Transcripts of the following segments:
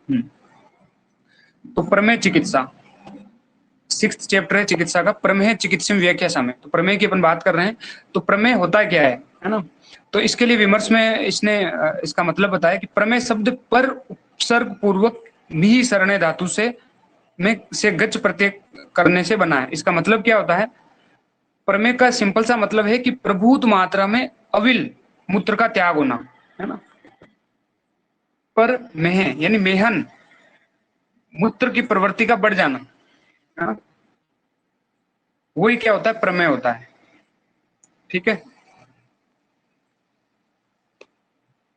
तो प्रमेय चिकित्सा, 6th चैप्टर है चिकित्सा का, प्रमेय चिकित्सा व्याख्या समय। तो प्रमेय की अपन बात कर रहे हैं, तो प्रमेय होता क्या है ना। तो इसके लिए विमर्श में इसने इसका मतलब बताया कि प्रमेय शब्द पर उपसर्ग पूर्वक निहि सरणे धातु से गच प्रत्यय करने से बना है। इसका मतलब क्या होता है, प्रमेय का सिंपल सा मतलब है कि प्रभूत मात्रा में अविल मूत्र का त्याग होना, है ना। पर मेह यानी मेहन, मूत्र की प्रवृत्ति का बढ़ जाना, है ना, वही क्या होता है, प्रमेय होता है। ठीक है,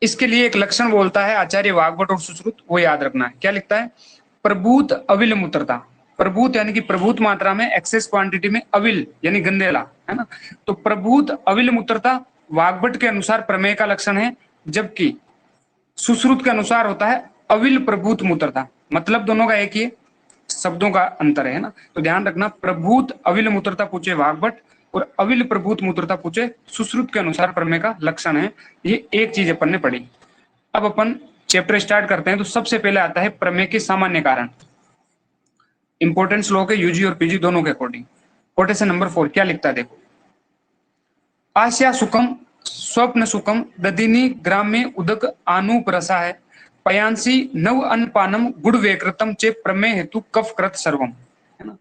इसके लिए एक लक्षण बोलता है आचार्य वाग्भट और सुश्रुत, वो याद रखना है। क्या लिखता है, प्रभूत अविल मूत्रता, प्रभूत यानी कि प्रभूत मात्रा में, एक्सेस क्वांटिटी में, अविल यानी गंदेला, है ना। तो प्रभूत अविल मूत्रता वाग्भट के अनुसार प्रमेय का लक्षण है, जबकि सुश्रुत के अनुसार होता है अविल प्रभूत मूत्रता। मतलब दोनों का एक ही, शब्दों का अंतर है ना। तो ध्यान रखना, प्रभूत अविल मूत्रता पूछे वाग्भट और अविल प्रभूत मूत्रता पूछे सुश्रुत के अनुसार प्रमेय का लक्षण है। ये एक चीज अपन ने पढ़ी। अब अपन चैप्टर स्टार्ट करते हैं। तो सबसे पहले आता है प्रमेय के सामान्य कारण। इंपोर्टेंस लो के यूजी और पीजी दोनों के अकॉर्डिंग। कोटेशन नंबर 4 क्या लिखता है देखो, आस्या सुखम स्वप्न सुखम दधिनी ग्राम्य उदक आनूप रसा है पयांसी नव अनपानम गुड़ वेकृतम चे प्रमेय हेतु कफ कृत सर्वम, है ना।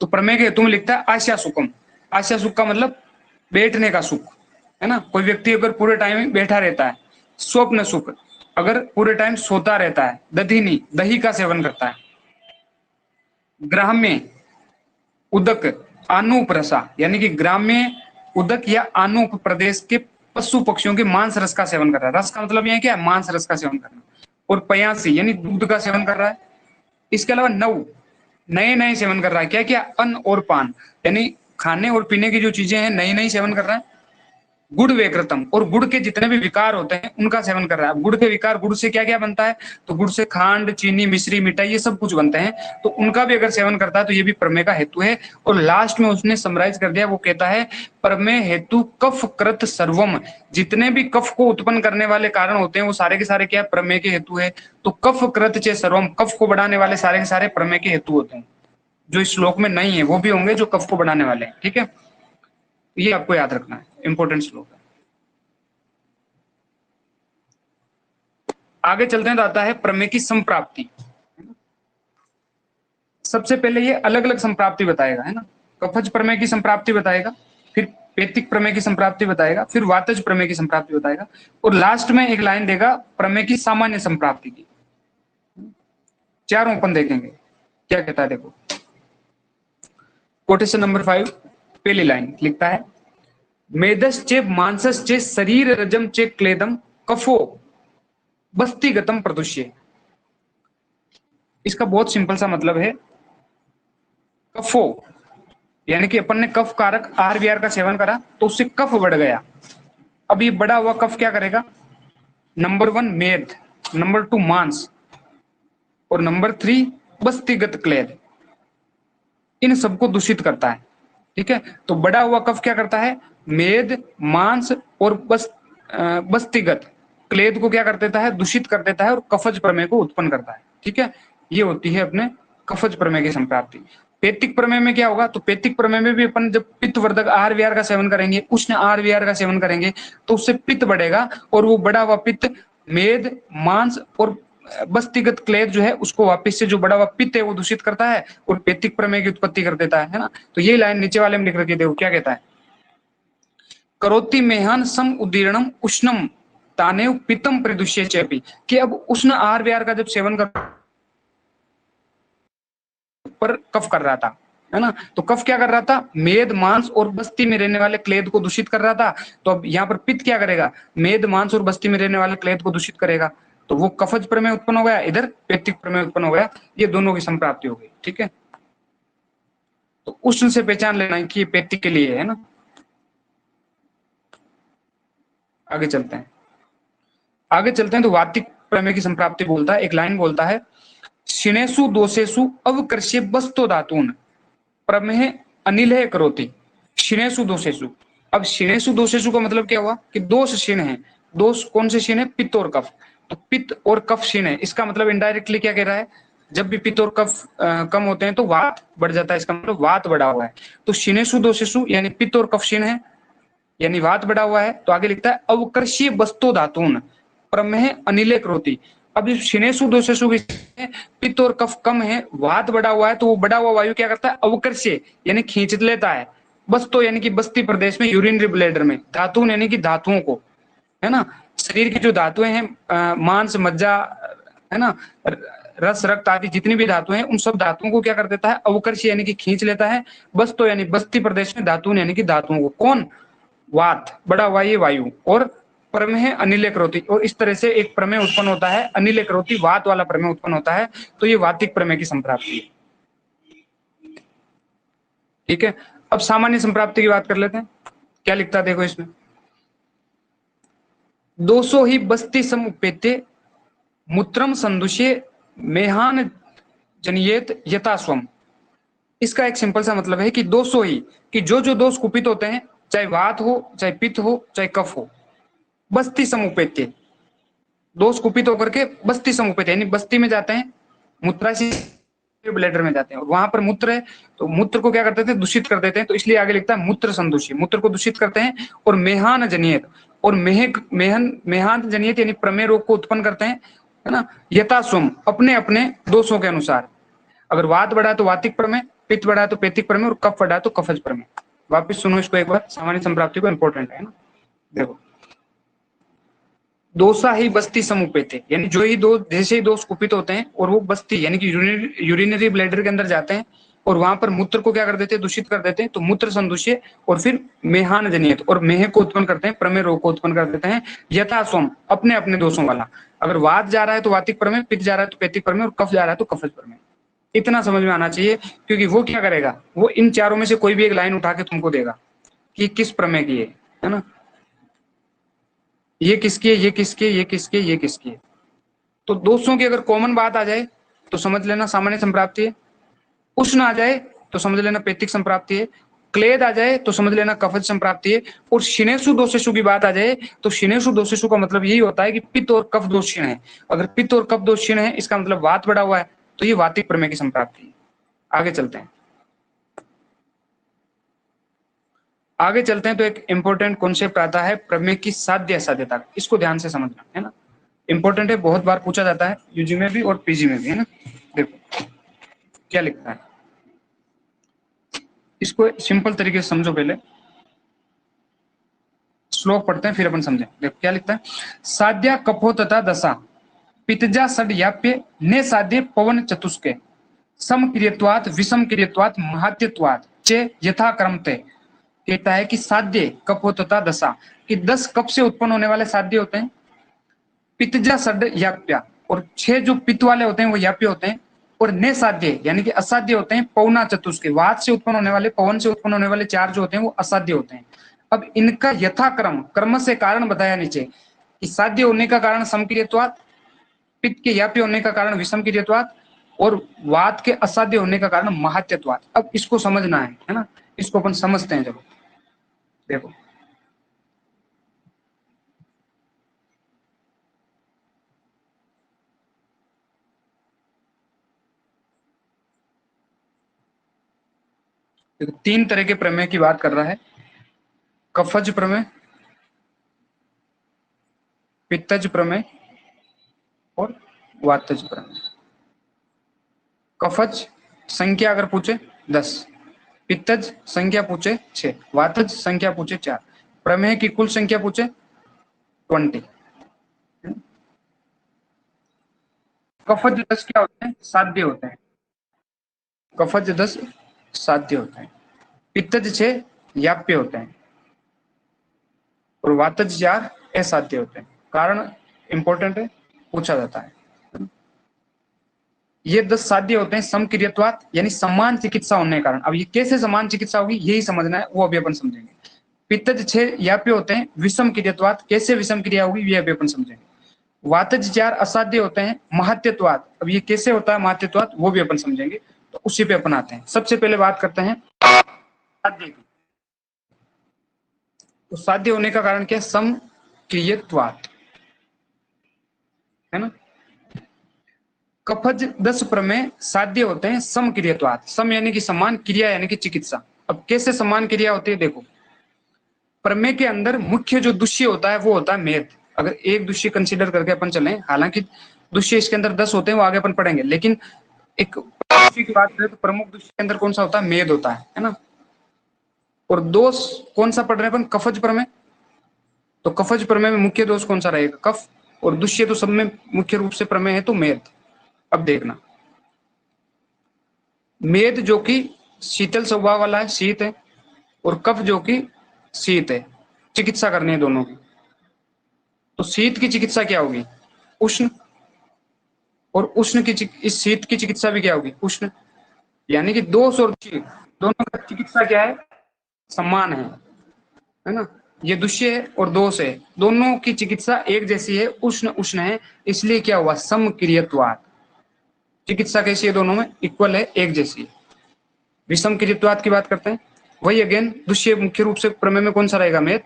तो प्रमेय के हेतु में लिखता है आस्या सुखम। आस्या सुख का मतलब बैठने का सुख, है ना। कोई व्यक्ति अगर पूरे टाइम बैठा रहता है। स्वप्न सुख, अगर पूरे टाइम सोता रहता है। दधिनी, दही का सेवन करता है। ग्राम्य उदक आनूप रसा, यानी कि ग्राम्य उदक या आनूप प्रदेश के पशु पक्षियों के मांस रस का सेवन कर रहा है। रस का मतलब यह क्या है, मांस रस का सेवन करना। और पयासी यानी दूध का सेवन कर रहा है। इसके अलावा नव, नए नए सेवन कर रहा है। क्या क्या, अन्न और पान, यानी खाने और पीने की जो चीजें हैं नई नई सेवन कर रहा है। गुड़ वेकृतम, और गुड़ के जितने भी विकार होते हैं उनका सेवन कर रहा है। गुड़ के विकार, गुड़ से क्या क्या बनता है, तो गुड़ से खांड, चीनी, मिश्री, मिठाई, ये सब कुछ बनते हैं। तो उनका भी अगर सेवन करता है तो ये भी प्रमेय का हेतु है। और लास्ट में उसने समराइज कर दिया, वो कहता है प्रमेय हेतु कफ कृत सर्वम, जितने भी कफ को उत्पन्न करने वाले कारण होते हैं वो सारे के सारे क्या है, प्रमेय के हेतु है। तो कफ कृत चे सर्वम, कफ को बढ़ाने वाले सारे के सारे प्रमेय के हेतु होते हैं। जो इस श्लोक में नहीं है वो भी होंगे जो कफ को बढ़ाने वाले हैं। ठीक है, ये आपको याद रखना है, इंपॉर्टेंट श्लोक है। आगे चलते हैं तो आता है प्रमेय की संप्राप्ति। सबसे पहले ये अलग अलग संप्राप्ति बताएगा, है ना। कफज प्रमेय की संप्राप्ति बताएगा, फिर पेतिक प्रमेय की संप्राप्ति बताएगा, फिर वातज प्रमेय की संप्राप्ति बताएगा, और लास्ट में एक लाइन देगा प्रमेय की सामान्य संप्राप्ति की। चारों अपन देखेंगे क्या कहता है देखो। कोटेशन नंबर 5 पहली लाइन लिखता है, मेदश्चे मांसश्चे शरीर रजम चे क्लेदम कफो बस्तिगतम प्रदुष्य। इसका बहुत सिंपल सा मतलब है, कफो यानी कि अपन ने कफ कारक आहार का सेवन करा तो उससे कफ बढ़ गया। अब ये बढ़ा हुआ कफ क्या करेगा, नंबर 1 मेद, नंबर 2 मांस, और नंबर 3 बस्तिगत क्लेद, इन सबको दूषित करता है। ठीक है, तो बढ़ा हुआ कफ क्या करता है, मेद, मांस और बस्तिगत क्लेद को क्या कर देता है, दूषित कर देता है, और कफज प्रमेय को उत्पन्न करता है। ठीक है, ये होती है अपने कफज प्रमेय की संप्राप्ति। पेतिक प्रमेय में क्या होगा, तो पेतिक प्रमेय में भी अपन जब पित्तवर्धक आहार विहार का सेवन करेंगे, उष्ण आहार विहार का सेवन करेंगे, तो उससे पित्त बढ़ेगा, और वो बढ़ा हुआ पित्त मेद, मांस और बस्तिगत क्लेद जो है उसको वापस से जो बढ़ा हुआ पित्त है वो दूषित करता है और पेतिक प्रमेय की उत्पत्ति कर देता है ना। तो ये लाइन नीचे वाले में लिख रखी है, देखो क्या कहता है, करोति मेहान सम उदीर्णम उष्णम तानेव पित्तम प्रदुष्य चेपी, कि अब उष्ण आहार विहार का जब सेवन कर पर कफ कर रहा था, है ना। तो कफ क्या कर रहा था, मेद, मांस और बस्ती में रहने वाले क्लेद को दूषित कर रहा था। तो अब यहाँ पर पित्त क्या करेगा, मेद, मांस और बस्ती में रहने वाले क्लेद को दूषित करेगा। तो वो कफज प्रमेय उत्पन्न हो गया, इधर पेतिक प्रमेय उत्पन्न हो गया। ये दोनों की संप्राप्ति हो गई। ठीक है, तो उष्ण से पहचान लेना कि ये पेतिक के लिए है ना। आगे चलते हैं तो वातिक प्रमेय की संप्राप्ति बोलता है, एक लाइन बोलता है, शिणेषु दोषेषु अवकृष्य वस्तो धातून प्रमेय अनिलय करोति शिणेषु दोषेषु। अब शिणेषु दोषेषु का मतलब क्या हुआ कि दोष क्षीण है। दोष कौन से क्षीण है, पित्त और कफ। तो पित्त और कफ क्षीण है, इसका मतलब इनडायरेक्टली क्या कह रहा है, जब भी पित्त और कफ कम होते हैं तो वात बढ़ जाता है, इसका मतलब वात बढ़ा हुआ है। तो क्षीणेषु दोषेषु यानी पित्त और कफ क्षीण है यानी वात बढ़ा हुआ है। तो आगे लिखता है अवकर्षीय वस्तु धातून प्रमेह अनिले करोति। अब इस क्षीणेषु दोषेषु पित्त और कफ कम है, वात बढ़ा हुआ है, तो वो बढ़ा हुआ वायु क्या करता है, अवकर्षीय यानी खींच लेता है, बस्तो यानी कि बस्ती प्रदेश में, यूरिनरी ब्लैडर में, धातुन यानी कि धातुओं को, है ना, शरीर की जो धातुएं हैं, मांस मज्जा, है ना, रस रक्त आदि जितनी भी धातुएं हैं, उन सब धातुओं को क्या कर देता है, अवकर्षीय यानी कि खींच लेता है, बस्तो यानी बस्ती प्रदेश में, धातुन यानी कि धातुओं को, कौन, वात बड़ा हुआ ये वायु, और प्रमेह अनिले करोति, और इस तरह से एक प्रमेय उत्पन्न होता है, अनिले करोति वात वाला प्रमेय उत्पन्न होता है। तो ये वातिक प्रमेय की संप्राप्ति है। ठीक है, अब सामान्य संप्राप्ति की बात कर लेते हैं। क्या लिखता है देखो इसमें, 200 ही बस्ती समुपेते मूत्रम संदुष्य मेहान जनियेत यथास्वम। इसका एक सिंपल सा मतलब है कि 200 ही, कि जो जो दोष कुपित होते हैं, चाहे वात हो, चाहे पित्त हो, चाहे कफ हो, बस्ती समुपेत्य, दोष कुपित होकर के बस्ती समुपेत्य यानी बस्ती में जाते हैं, मूत्राशय ब्लैडर में जाते हैं, और वहां पर मूत्र है, तो मूत्र को क्या करते थे, दूषित कर देते हैं। तो इसलिए आगे लिखता है मूत्र संदूषी, मूत्र को दूषित करते हैं, और मेहान जनियत, और मेहान जनियत यानी प्रमेय रोग को उत्पन्न करते हैं, है ना, यथास्वम अपने अपने दोषों के अनुसार। अगर वात बढ़ा तो वातिक प्रमेय, पित्त बढ़ा तो पेतिक प्रमेय, और कफ बढ़ा तो कफज प्रमेय। वापिस सुनो इसको एक बार, सामान्य संप्राप्ति को इंपॉर्टेंट है ना। देखो, दोषा ही बस्ती समुपेते यानी जो ही दो जैसे ही दोष कुपित होते हैं और वो बस्ती यानी कि यूरिनरी ब्लैडर के अंदर जाते हैं, और वहां पर मूत्र को क्या कर देते हैं, दूषित कर देते हैं। तो मूत्र संदूष्य, और फिर मेहान जनियत, और मेह को उत्पन्न करते हैं, प्रमेय रोग को उत्पन्न कर देते हैं, यथास्वम अपने अपने दोषों वाला। अगर वात जा रहा है तो वातिक प्रमेय, पित्त जा रहा है तो पेतिक प्रमेय, और कफ जा रहा है तो कफज प्रमेय। इतना समझ में आना चाहिए, क्योंकि वो क्या करेगा, वो इन चारों में से कोई भी एक लाइन उठा के तुमको देगा कि किस प्रमेय की है ना, ये किसकी है, ये किसकी है, ये किसकी है, ये किसकी है। तो दोषों की अगर कॉमन बात आ जाए तो समझ लेना सामान्य संप्राप्ति है, उष्ण आ जाए तो समझ लेना पेतिक संप्राप्ति है, क्लेद आ जाए तो समझ लेना कफज संप्राप्ति है, और शिनेषु दोषेषु की बात आ जाए तो शिनेषु दोषेषु का मतलब यही होता है कि पित्त और कफ दोष क्षीण है। अगर पित्त और कफ दोष क्षीण है, इसका मतलब वात बढ़ा हुआ है, तो ये वातिक प्रमेय की संप्राप्ति है। आगे चलते हैं, आगे चलते हैं तो एक इंपॉर्टेंट कॉन्सेप्ट आता है प्रमेय की साध्य असाध्यता। इसको ध्यान से समझना है ना, इंपॉर्टेंट है, बहुत बार पूछा जाता है यूजी में भी और पीजी में भी, है ना। देखो क्या लिखता है, इसको सिंपल तरीके से समझो, पहले श्लोक पढ़ते हैं फिर अपन समझें। देखो क्या लिखता है, साध्या कफो तथा दशा पितजा षड याप्य ने साध्य पवन चतुष्के सम क्रियत्वात् विषम क्रियत्वात् महात्यत्वात् चे यथा क्रमते। कहता है कि साध्य कफो तथा दशा, कि 10 कप से उत्पन्न होने वाले साध्य होते हैं, पितजा षड याप्या, और 6 जो पित्त वाले होते हैं वो याप्य होते हैं, और ने साध्य यानी कि असाध्य होते हैं पौना चतुष्के, वात से उत्पन्न होने वाले, पवन से उत्पन्न होने वाले 4 जो होते हैं वो असाध्य होते हैं। अब इनका यथाक्रम क्रम से कारण बताया नीचे, कि साध्य होने का कारण समक्रियत्वात्, पित्त के याप्य होने का कारण विषम क्रियत्वात्, और वात के असाध्य होने का कारण महात्यत्वात्। अब इसको समझना है ना, इसको अपन समझते हैं। जब देखो देखो 3 तरह के प्रमेय की बात कर रहा है, कफज प्रमेय, पित्तज प्रमेय और वातज प्रमेय। कफज संख्या अगर पूछे 10, पित्तज संख्या पूछे 6, वातज संख्या पूछे 4, प्रमेय की कुल संख्या पूछे 20। कफज 10 क्या होते हैं, साध्य होते हैं, कफज 10 साध्य होते हैं, पित्तज 6 याप्य होते हैं, और वातज 4 असाध्य होते हैं। कारण इंपॉर्टेंट है, पूछा जाता है। ये 10 साध्य होते हैं समक्रियत्वात् यानी समान चिकित्सा होने के कारण। अब ये कैसे समान चिकित्सा होगी यही समझना है, वो अभी अपन समझेंगे। पित्तज 6 याप्य होते हैं विषम क्रियत्वात्, कैसे विषम क्रिया होगी ये अभी अपन समझेंगे। वातज 4 असाध्य होते हैं महात्यत्वात्, अब ये कैसे होता है महात्यत्वात् वो भी अपन समझेंगे। तो उसी पे अपन आते हैं। सबसे पहले बात करते हैं साध्य की। तो साध्य होने का कारण क्या है, समक्रियत्वात्। है ना। कफज 10 प्रमेय साध्य होते हैं समक्रियत्वात्। सम यानी कि समान, क्रिया यानी कि चिकित्सा। अब कैसे समान क्रिया होती है देखो, प्रमेय के अंदर मुख्य जो दुष्य होता है वो होता है मेद। अगर एक दुष्य कंसीडर करके अपन चलें, हालांकि दुष्य इसके अंदर 10 होते हैं, वो आगे अपन पढ़ेंगे, लेकिन एक दुष्य की बात करें तो प्रमुख दुष्य के अंदर कौन सा होता है, मेद होता है ना। और दोष कौन सा पढ़ रहे हैं अपन, कफज प्रमेय। तो कफज प्रमेय में मुख्य दोष कौन सा रहेगा, कफ। और दुष्य तो सब में मुख्य रूप से प्रमेय है तो मेद। अब देखना, मेद जो कि शीतल स्वभाव वाला है, शीत है, और कफ जो कि शीत है, चिकित्सा करनी है दोनों की। तो शीत की चिकित्सा क्या होगी, उष्ण। और उष्ण की इस शीत की चिकित्सा भी क्या होगी, उष्ण। यानी कि दोष और शीत दोनों का चिकित्सा क्या है, समान है ना। ये दुष्य है और दोष है, दोनों की चिकित्सा एक जैसी है, उष्ण उष्ण है, इसलिए क्या हुआ, समक्रियत्वात्। चिकित्सा कैसी है, दोनों में इक्वल है, एक जैसी है। विषम क्रियत्वात् की बात करते हैं, वही अगेन दुष्य मुख्य रूप से प्रमेय में कौन सा रहेगा, मेद।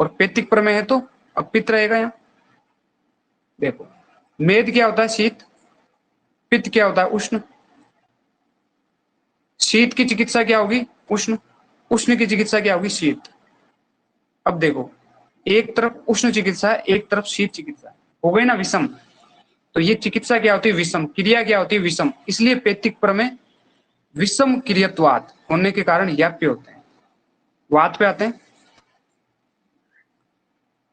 और पैतिक प्रमेय है तो अब पित्त रहेगा। यहाँ देखो, मेद क्या होता है, शीत। पित्त क्या होता है, उष्ण। शीत की चिकित्सा क्या होगी, उष्ण। उष्ण की चिकित्सा क्या होगी, शीत। अब देखो, एक तरफ उष्ण चिकित्सा है, एक तरफ शीत चिकित्सा, हो गई ना विषम। तो ये चिकित्सा क्या होती है, विषम। क्रिया क्या होती है, विषम। इसलिए पैतिक प्रमेय विषम क्रियत्वात् होने के कारण याप्य होते हैं। वात पे आते हैं।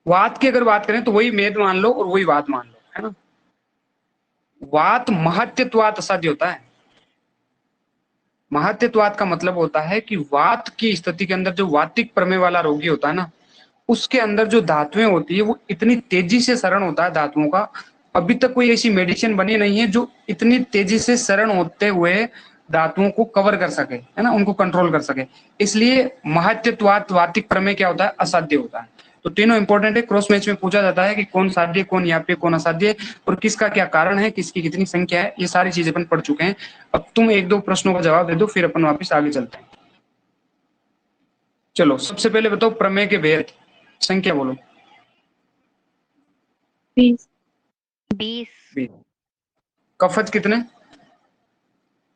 वात की अगर बात करें तो वही मेद मान लो और वही वात मान लो, है ना। वात महत्यत्वात् असाध्य होता है। महत्यत्वात् का मतलब होता है कि वात की स्थिति के अंदर जो वातिक प्रमेय वाला रोगी होता है ना, उसके अंदर जो धातुएं होती है वो इतनी तेजी से शरण होता है धातुओं का। अभी तक कोई ऐसी मेडिसिन बनी नहीं है जो इतनी तेजी से शरण होते हुए धातुओं को कवर कर सके, है ना, उनको कंट्रोल कर सके। इसलिए महत्यत्वात् वातिक प्रमेय क्या होता है, असाध्य होता है। तो तीनों इंपॉर्टेंट है। क्रॉस मैच में पूछा जाता है कि कौन साध्य, कौन याप्य, कौन असाध्य, और किसका क्या कारण है, किसकी कितनी संख्या है, ये सारी चीजें अपन पढ़ चुके हैं। अब तुम एक दो प्रश्नों का जवाब दे दो, फिर अपन वापस आगे चलते हैं। चलो सबसे पहले बताओ, प्रमेय के भेद, संख्या बोलो। 20 20 कफज कितने,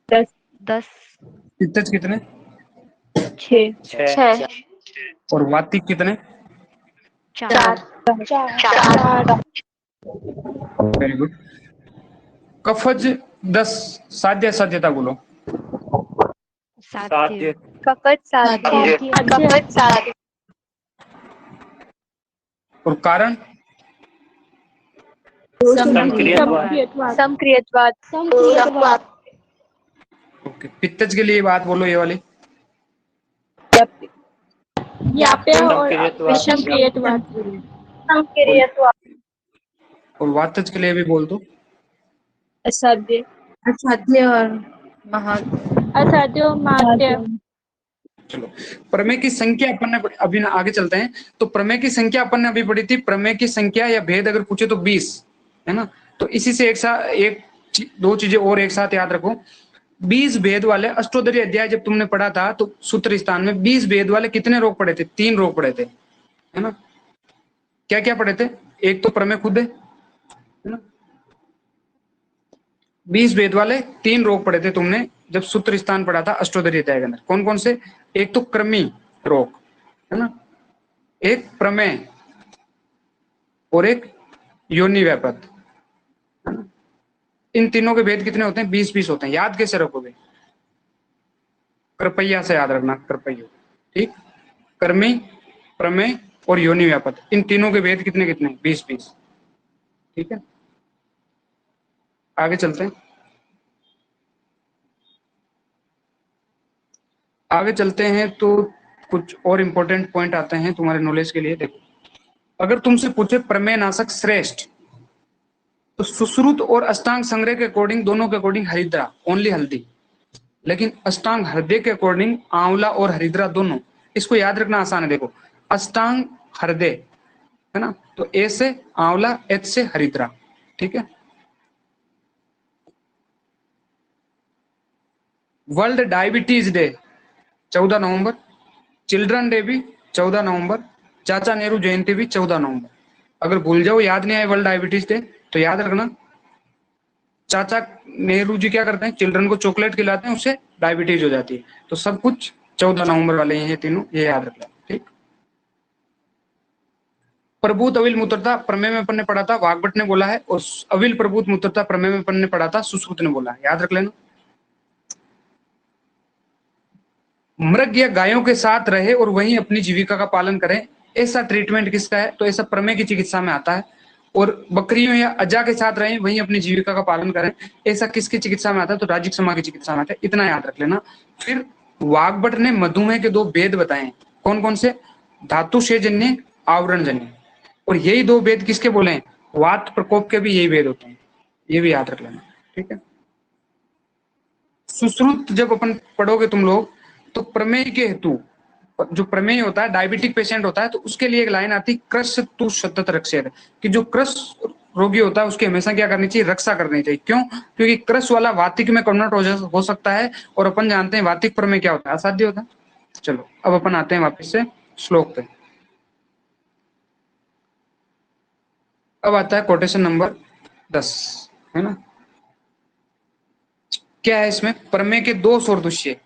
10 10 पित्तज कितने, 6 और वातिक कितने, 4 4 वेरी गुड। कफज 10, साध्य असाध्यता बोलो। साध्य कफज साध्य और कारण, समक्रियत्वात् ओके। पित्तज के लिए बात बोलो, ये वाली। याप्य और विषम क्रियत्वात् और वातज के लिए भी बोल दो। असाध्य और महत्य। चलो, प्रमेय की संख्या अपन ने अभी ना, आगे चलते हैं। तो प्रमेय की संख्या अपन ने अभी पढ़ी थी, प्रमेय की संख्या या भेद अगर पूछे तो 20, है ना। तो इसी से एक दो चीजें और एक साथ याद रखो। 20 भेद वाले अष्टोत्तरीय अध्याय जब तुमने पढ़ा था तो सूत्र स्थान में 20 भेद वाले कितने रोग पड़े थे, 3 रोग पड़े थे, है ना। क्या क्या पढ़े थे, एक तो प्रमेय खुद है ना। 20 भेद वाले 3 रोग पड़े थे तुमने जब सूत्र स्थान पढ़ा था अष्टोत्तरीय अध्याय के अंदर। कौन कौन से, एक तो कृमि रोग, है ना, एक प्रमेय, और एक योनि व्यापक, है ना। इन तीनों के भेद कितने होते हैं, 20-20 होते हैं। याद कैसे रखोगे, कृपया से याद रखना, कृपया, ठीक। कर्मी, प्रमेय और योनि व्यापक, इन तीनों के भेद कितने कितने, 20-20, ठीक है। आगे चलते हैं। आगे चलते हैं तो कुछ और इंपॉर्टेंट पॉइंट आते हैं तुम्हारे नॉलेज के लिए। देखो, अगर तुमसे पूछे प्रमेय नाशक श्रेष्ठ, तो सुश्रुत और अष्टांग संग्रह के अकॉर्डिंग, दोनों के अकॉर्डिंग हरिद्रा, ओनली हल्दी। लेकिन अष्टांग हृदय के अकॉर्डिंग आंवला और हरिद्रा दोनों। इसको याद रखना आसान है। देखो, अष्टांग हृदय, है ना, तो ए से आंवला, एच से हरिद्रा, ठीक है। वर्ल्ड डायबिटीज डे 14 नवंबर, चिल्ड्रन डे भी 14 नवंबर, चाचा नेहरू जयंती भी 14 नवंबर। अगर भूल जाओ, याद नहीं आए वर्ल्ड डायबिटीज डे, तो याद रखना, चाचा नेहरू जी क्या करते हैं, चिल्ड्रन को चॉकलेट खिलाते हैं, उससे डायबिटीज हो जाती है। तो सब कुछ 14 नवंबर वाले हैं ये तीनों, ये याद रखना। ठीक, प्रभुत अविल मूत्रता प्रमेय में अपन ने पढ़ा था, वाग्भट ने बोला है, और अविल प्रभुत मूत्रता प्रमेय में अपन ने पढ़ा था, सुश्रुत ने बोला है, याद रख लेना। मृग या गायों के साथ रहे और वहीं अपनी जीविका का पालन करें, ऐसा ट्रीटमेंट किसका है, तो ऐसा प्रमेय की चिकित्सा में आता है। और बकरियों या अजा के साथ रहें, वहीं अपनी जीविका का पालन करें, ऐसा किसकी चिकित्सा में आता है, तो राजिक समा की चिकित्सा में आता है। इतना याद रख लेना। फिर वाग्भट ने मधुमेह के 2 भेद बताए, कौन कौन से, धातु जन्य, आवरण जन्य। और यही 2 भेद किसके बोले हैं, वात प्रकोप के भी यही भेद होते हैं, ये भी याद रख लेना। ठीक है, सुश्रुत जब अपन पढ़ोगे तुम लोग, तो प्रमेय के हेतु, जो प्रमेय होता है, डायबिटिक पेशेंट होता है, तो उसके लिए एक लाइन आती, क्रश तु सतत रक्षेत, कि जो क्रश रोगी होता है उसकी हमेशा क्या करनी चाहिए, रक्षा करनी चाहिए। क्यों, क्योंकि क्रश वाला वातिक में कन्वर्ट हो सकता है, और अपन जानते हैं वातिक प्रमेय क्या होता है, असाध्य होता है। चलो अब अपन आते हैं वापस से श्लोक पे। अब आता है कोटेशन नंबर 10, है ना। क्या है इसमें, प्रमेय के दोष और दुष्य,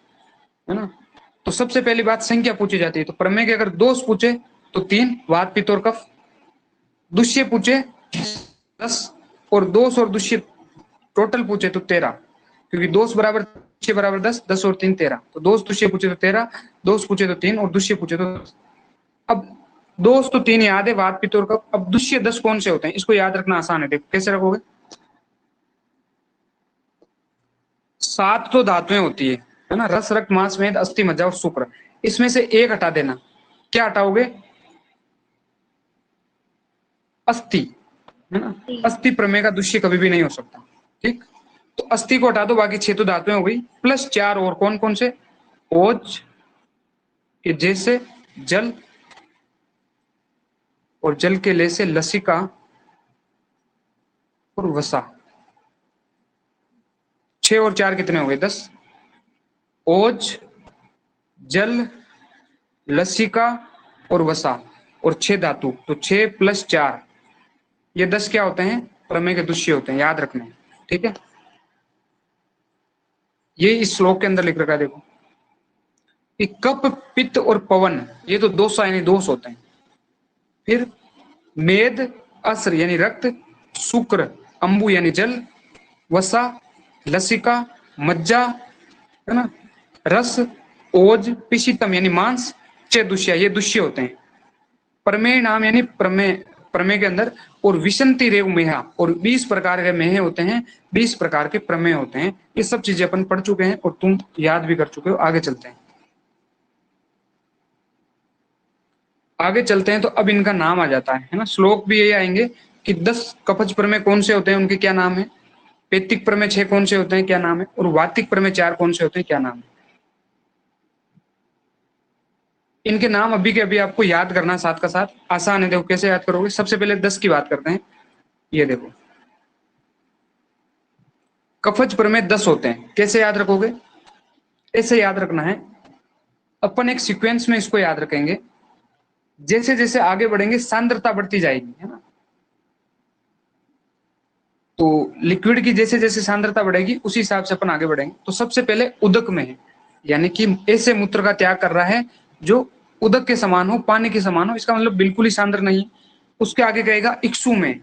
है ना। तो सबसे पहली बात संख्या पूछी जाती है, तो प्रमेय के अगर दोष पूछे तो 3, वात पित्त और कफ। दुष्य पूछे 10, और दोष और दुष्य टोटल पूछे तो 13, क्योंकि दोष बराबर 6 बराबर 10, 10 और 3 13। तो दोष दुष्य पूछे तो 13, दोष पूछे तो 3 और दुष्य पूछे तो 10। अब दोष तो 3 याद है, वात पित्त और कफ। अब दुष्य 10 कौन से होते हैं, इसको याद रखना आसान है। देखो कैसे रखोगे, 7 तो धातुएं होती है ना, रस रक्त मांस मेद अस्थि मज्जा और शुक्र। इसमें से एक हटा देना, क्या हटाओगे, अस्थि, है ना। अस्थि प्रमेय का दुष्य कभी भी नहीं हो सकता। ठीक, तो अस्थि को हटा दो, बाकी 6 तो धातुएं हो गई, प्लस 4 और कौन कौन से, ओज के जैसे जल, और जल के ले से लसिका और वसा। 6 और 4 कितने हो गए, 10। ओज, जल, लसिका और वसा, और 6 धातु, तो 6 + 4 ये 10 क्या होते हैं, प्रमेय के दुष्य होते हैं, याद रखना है। ठीक है, ये इस श्लोक के अंदर लिख रखा है, देखो कि कप पित्त और पवन ये तो दोष यानी दोष होते हैं। फिर मेद अस्र यानी रक्त, शुक्र अंबु यानी जल, वसा लसिका मज्जा, है ना, रस ओज पिशितम यानी मांस, 6 दुष्य ये दुष्य होते हैं। प्रमेय नाम यानी प्रमेय, प्रमेय के अंदर, और विसंति रेव मेहा, और 20 प्रकार के मेहे होते हैं, 20 प्रकार के प्रमेय होते हैं। ये सब चीजें अपन पढ़ चुके हैं और तुम याद भी कर चुके हो। आगे चलते हैं, आगे चलते हैं तो अब इनका नाम आ जाता है ना। श्लोक भी यही आएंगे कि 10 कफज प्रमेय कौन से होते हैं, उनके क्या नाम है, पेतिक प्रमेय 6 कौन से होते हैं, क्या नाम है, और वातिक प्रमेय 4 कौन से होते हैं, क्या नाम है। इनके नाम अभी के अभी आपको याद करना, साथ का साथ आसान है। देखो कैसे याद करोगे, सबसे पहले 10 की बात करते हैं। ये देखो कफज प्रमेय 10 होते हैं, कैसे याद रखोगे, ऐसे याद रखना है। अपन एक सीक्वेंस में इसको याद रखेंगे, जैसे जैसे आगे बढ़ेंगे सांद्रता बढ़ती जाएगी, है ना। तो लिक्विड की जैसे जैसे सांद्रता बढ़ेगी उसी हिसाब से अपन आगे बढ़ेंगे। तो सबसे पहले उदक में है, यानी कि ऐसे मूत्र का त्याग कर रहा है जो उदक के समान हो, पानी के समान हो, इसका मतलब बिल्कुल ही सांद्र नहीं। उसके आगे कहेगा इक्सु में,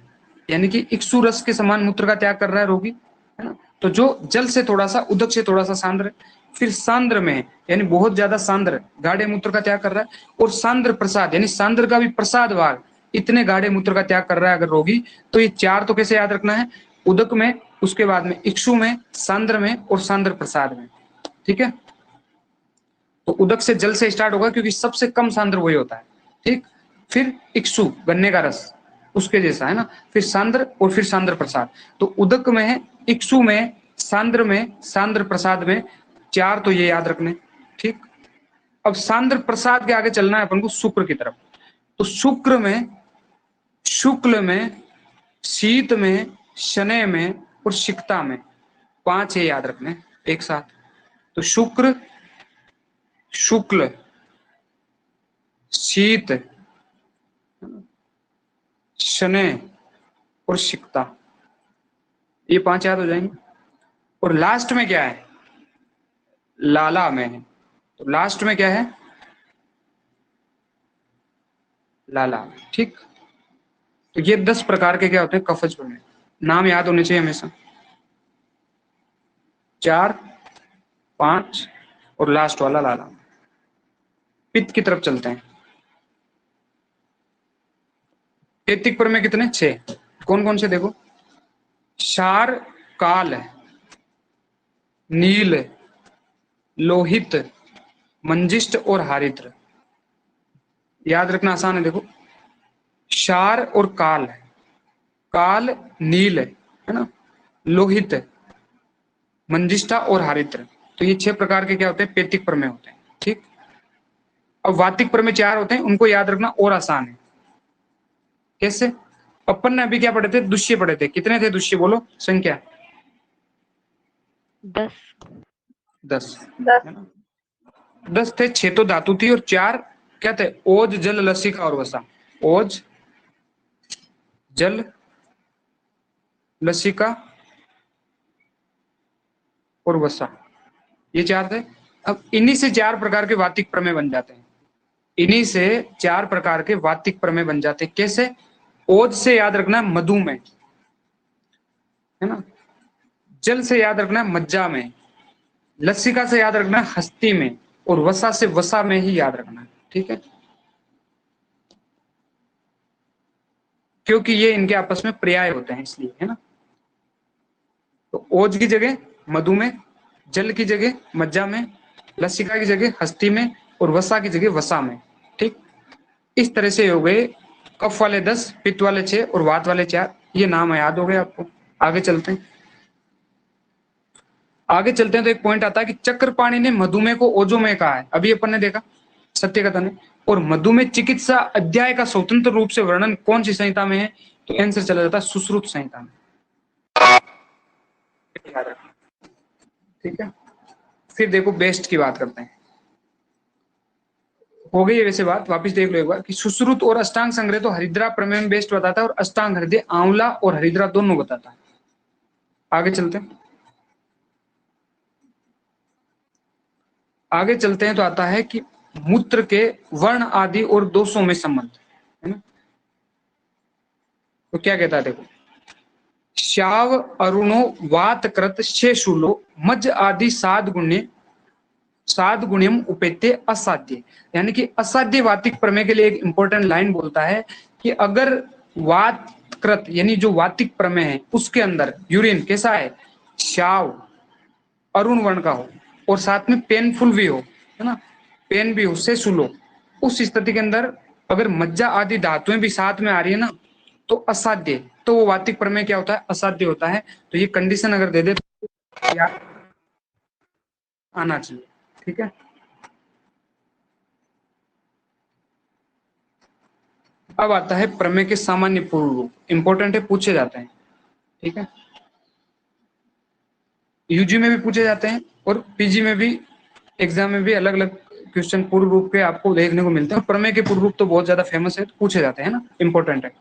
यानी कि इक्सु रस के समान मूत्र का त्याग कर रहा है रोगी, है ना। तो जो जल से थोड़ा सा, उदक से थोड़ा सा सांद्र है। फिर सांद्र में यानी बहुत ज्यादा सांद्र गाढ़े मूत्र का त्याग कर रहा है। और सांद्र प्रसाद यानी सांद्र का भी प्रसाद भाग, इतने गाढ़े मूत्र का त्याग कर रहा है अगर रोगी। तो ये 4 तो कैसे याद रखना है, उदक में, उसके बाद में इक्सु में, सांद्र में और सांद्र प्रसाद में। ठीक है, तो उदक से जल से स्टार्ट होगा क्योंकि सबसे कम सांद्र वही होता है। ठीक, फिर इक्सु गन्ने का रस उसके जैसा, है ना, फिर सांद्र और फिर सांद्र प्रसाद। तो उदक में है, इक्सु में, सांद्र में, सांद्र प्रसाद में, 4 तो ये याद रखने। ठीक, अब सांद्र प्रसाद के आगे चलना है अपन को शुक्र की तरफ। तो शुक्र में, शुक्ल में, शीत में, शनय में और शिक्ता में, 5 ये याद रखने एक साथ। तो शुक्र, शुक्ल, शीत, शनय और शिक्ता, ये 5 याद हो जाएंगे। और लास्ट में क्या है, लाला में है, तो लास्ट में क्या है, लाला। ठीक, तो ये 10 प्रकार के क्या होते हैं, कफज प्रमेय। नाम याद होने चाहिए हमेशा, 4, 5 और लास्ट वाला लाला। पित्त की तरफ चलते हैं। पेतिक प्रमेय कितने, 6। कौन कौन से देखो, क्षार, काल, नील, लोहित, मंजिष्ठ और हारित्र। याद रखना आसान है, देखो क्षार और काल, काल नील है ना, लोहित, मंजिष्ठा और हारित्र। तो ये 6 प्रकार के क्या होते हैं, पेतिक प्रमेय होते हैं। ठीक, अब वातिक प्रमेय 4 होते हैं, उनको याद रखना और आसान है। कैसे, अपन ने अभी क्या पढ़े थे, दुष्य पढ़े थे। कितने थे दुष्य, बोलो संख्या, 10 10 है ना, 10 थे। 6 तो धातु थी और 4 क्या थे, ओज, जल, लसिका और वसा। ओज, जल, लसिका और वसा, ये 4 थे। अब इन्हीं से 4 प्रकार के वातिक प्रमेय बन जाते हैं। इन्हीं से 4 प्रकार के वातिक प्रमेय बन जाते हैं। कैसे, ओज से याद रखना है मधु में, है ना, जल से याद रखना है मज्जा में, लसिका से याद रखना है हस्ती में, और वसा से वसा में ही याद रखना है। ठीक है, क्योंकि ये इनके आपस में पर्याय होते हैं इसलिए, है ना। तो ओज की जगह मधु में, जल की जगह मज्जा में, लसिका की जगह हस्ती में, और वसा की जगह वसा में। ठीक, इस तरह से हो गए कफ वाले 10, पित्त वाले 6 और वात वाले 4। ये नाम याद हो गए आपको। आगे चलते हैं, आगे चलते हैं तो एक पॉइंट आता है कि चक्रपाणि ने मधुमेह को ओजोमेह कहा है, अभी अपन ने देखा सत्य कथन है। और मधुमेह चिकित्सा अध्याय का स्वतंत्र रूप से वर्णन कौन सी संहिता में है, तो आंसर चला जाता है सुश्रुत संहिता में। ठीक है, फिर देखो बेस्ट की बात करते हैं। हो गई है वैसे बात, वापस देख लो एक बार कि सुश्रुत और अष्टांग संग्रह तो हरिद्रा प्रमेय में बेस्ट बताता है, और अष्टांग हृदय आंवला और हरिद्रा दोनों बताता है। आगे चलते हैं, आगे चलते हैं तो आता है कि मूत्र के वर्ण आदि और दोषों में संबंध, है ना। तो क्या कहता है, देखो शाव अरुणो वात कृत शेषूलो मज आदि साध गुण्यम उपेत्य असाध्य। यानी कि असाध्य वातिक प्रमेय के लिए एक इंपॉर्टेंट लाइन बोलता है कि अगर वात कृत यानी जो वातिक प्रमेय है उसके अंदर यूरिन कैसा है, शाव अरुण वर्ण का हो, और साथ में पेनफुल भी हो, है ना, पेन भी हो, से सुलो, उस स्थिति के अंदर अगर मज्जा आदि धातुएं भी साथ में आ रही है ना, तो असाध्य, तो वो वातिक प्रमेय क्या होता है, असाध्य होता है। तो ये कंडीशन अगर दे दे तो याद आना चाहिए। ठीक है, अब आता है प्रमेय के सामान्य पूर्व रूप, इंपॉर्टेंट है, पूछे जाते हैं। ठीक है, यूजी में भी पूछे जाते हैं और पीजी में भी, एग्जाम में भी अलग अलग क्वेश्चन पूर्व रूप के आपको देखने को मिलते हैं। प्रमेय के पूर्व रूप तो बहुत ज्यादा फेमस है, पूछे जाते हैं ना, इंपॉर्टेंट है।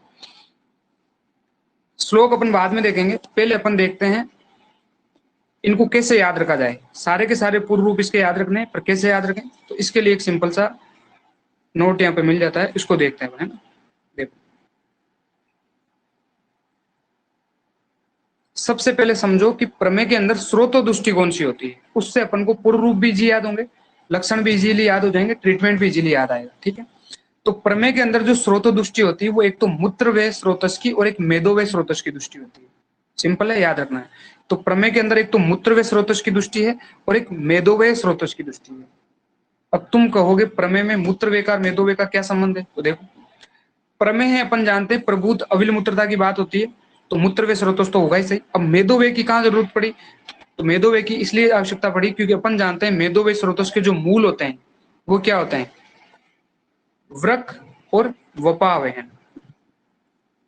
श्लोक अपन बाद में देखेंगे, पहले अपन देखते हैं इनको कैसे याद रखा जाए। सारे के सारे पूर्व रूप इसके याद रखने, पर कैसे याद रखें, तो इसके लिए एक सिंपल सा नोट यहाँ पे मिल जाता है, इसको देखते हैं, है ना। देखो सबसे पहले समझो कि प्रमेय के अंदर स्रोतो दृष्टि कौन सी होती है, उससे अपन को पूर्व रूप भी इजी याद होंगे, लक्षण भी इजीली याद हो जाएंगे, ट्रीटमेंट भी इजीली याद आएगा। ठीक है, तो प्रमेय के अंदर जो स्रोतो दृष्टि होती है वो एक तो मूत्रव्यय स्रोतस की और एक मेदोव्यय स्रोतस की दृष्टि होती है। सिंपल है, याद रखना है। तो प्रमेय के अंदर एक तो मूत्रव्यय स्रोतस की दृष्टि है और एक मेदोव्यय स्रोतस की दृष्टि है। अब तुम कहोगे प्रमेय में मूत्रव्यय का मेदोव्यय का क्या संबंध है, तो देखो प्रमेय है, अपन जानते हैं प्रभुत अविल मूत्रता की बात होती है, तो मूत्रव्यय स्रोतस तो होगा ही सही। अब मेदोव्यय की कहाँ जरूरत पड़ी, तो मेदोव्यय की इसलिए आवश्यकता पड़ी क्योंकि अपन जानते हैं मेदोव्यय स्रोतस के जो मूल होते हैं वो क्या होते हैं, वृक्क और वपावहन।